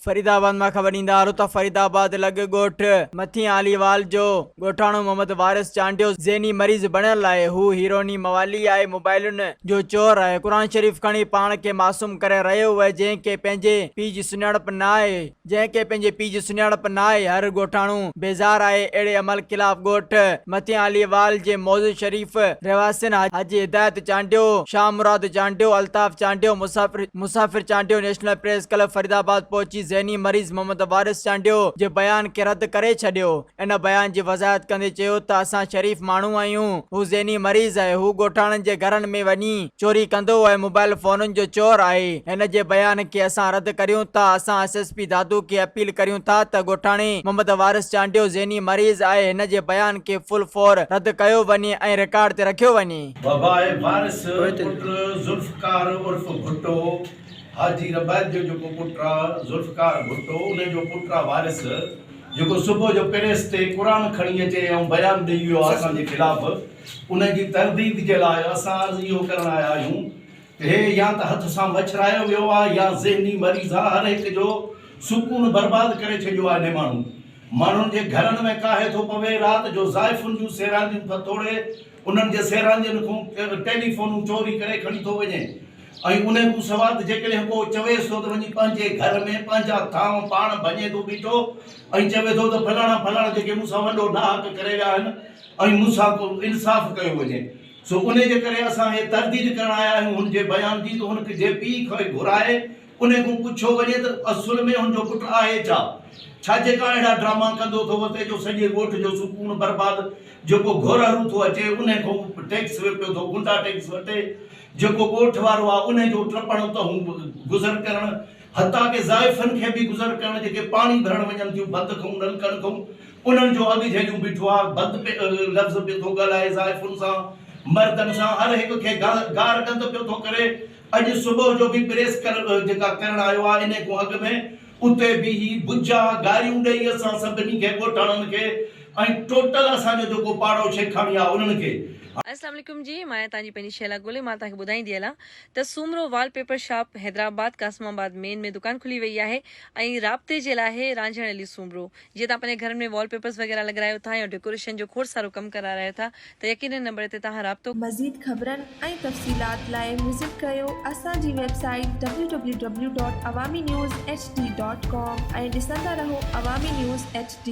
फरीदाबाद में खबर ईंदा तो फरीदाबाद लग गोठ मथी आलीवाल जो गोठाणो मोहम्मद वारिस चांडियो ज़हनी मरीज बणियल आहे। हू हीरोनी मवाली आहे, मोबाइलुन जो चोर आहे। कुरान शरीफ खणी पाण के मासूम करे रहियो आहे, जंहिंखे पंहिंजे पीउ जी सुञाणप न आहे। हर गोठाणो बेज़ार आहे अहिड़े अमल खिलाफ गोठ मथी आलीवाल जे मौजू शरीफ रहवासिन हाजी हिदायत चांडियो, शाह मुराद चांडियो, अल्ताफ चांडियो, मुसाफिर Chandio national press club Faridabad पहुंची ज़हनी मरीज मोहम्मद वारिस चांडियो जे बयान के रद्द करे छॾियो। इन बयान जी वज़ाहत कंदे चयो त असां शरीफ माण्हू आहियूं, हू ज़हनी मरीज आहे, हू गोठाणनि जे घरनि में वञी चोरी कंदो आहे, मोबाइल फोनुनि जो चोर आहे। हिन जे बयान खे असां रद्द करियूं था। असां SSP दादू खे अपील करियूं था त गोठाणे मोहम्मद वारिस चांडियो ज़हनी मरीज आहे, हिन जे बयान खे फुल फौर रद्द कयो वञे ऐं रिकॉर्ड ते रखियो वञे। बाबाए वारिस पुत्र जुल्फकार उर्फ भुट्टो हाजी रबायत जो पुत्र जुल्फकार भुट्टो उन जो पुत्र वारिस जो सुबह जो प्रेस ते कुरान खणी अचे ऐं बयान ॾेई वियो आहे असांजे खिलाफ़, उन जी तरदीद जे लाइ असां इहो करण आया आहियूं कि हे या त हथ सां मछरायो वियो आहे या ज़हनी मरीज़ आहे। हर हिक जो सुकून बर्बाद करे छॾियो आहे। माण्हुनि जे घरनि में काहे थो पवे, राति जो ज़ाइफ़ुनि जूं सेरांदियूं था तोड़े, उन्हनि जे सेरांदियुनि खां टेलीफोनूं चोरी करे खणी थो वञे ऐं उन खां सवाइ जेकॾहिं को चवेसि थो त वञी पंहिंजे घर में पंहिंजा थांव पाण भञे थो बीठो ऐं चवे थो त फलाणा जेके मूंसां वॾो नाहक करे विया आहिनि ऐं मूंसां को इंसाफ़ कयो वञे। सो उन जे करे असां हे तरदीद करण आया आहियूं हुनजे बयान जी, त हुनखे जे पीउ खे घुराए उन खां पुछो वञे त असुल में हुनजो पुटु आहे छा जेका अहिड़ा ड्रामा कंदो थो वते जो सॼे ॻोठ जो सुकून बर्बाद, जेको घोरहरू थो अचे उन खां टैक्स पियो थो, गुंडा टैक्स वठे, जेको ॻोठ वारो आहे उन जो टपण त गुज़र करण, हता के ज़ाइफ़नि खे बि गुज़र करण, जेके पाणी भरण वञनि थियूं बंदि खां नलकनि खां, उन्हनि जो अॻु जहिड़ियूं बीठो आहे, बंदि लफ़्ज़ पियो थो ॻाल्हाए ज़ाइफ़ुनि सां, मर्दनि सां, हर हिक खे गार गंद पियो थो करे। अॼु सुबुह जो बि प्रेस जेका करण आयो आहे इन खां अॻु में उते बि बुजा गारियूं ॾेई असां सभिनी खे गोठाणनि खे ऐं टोटल असांजो जेको पाड़ो शेखाणी आहे उन्हनि खे। अस्सलाम वालेकुम जी, मैं तांजी पंहिंजी शैला गोले मां तव्हांखे ॿुधाईंदी हलां त Soomro wallpaper shop Hyderabad Qasimabad main में दुकान खुली वई आहे ऐं राब्ते जे लाइ रांझण अली सूमरो। जीअं तव्हां पंहिंजे घर में वॉलपेपर्स वग़ैरह लॻारायो था या डेकोरेशन जो खोड़ सारो कमु करारायो था त यकीनन नंबर ते तव्हां राब्तो। मज़ीद ख़बरनि ऐं तफ़सीलात लाइ विज़िट कयो असांजी वेबसाइट www.awamiNewsHD.com ऐं ॾिसंदा रहो अवामी न्यूज़ HD।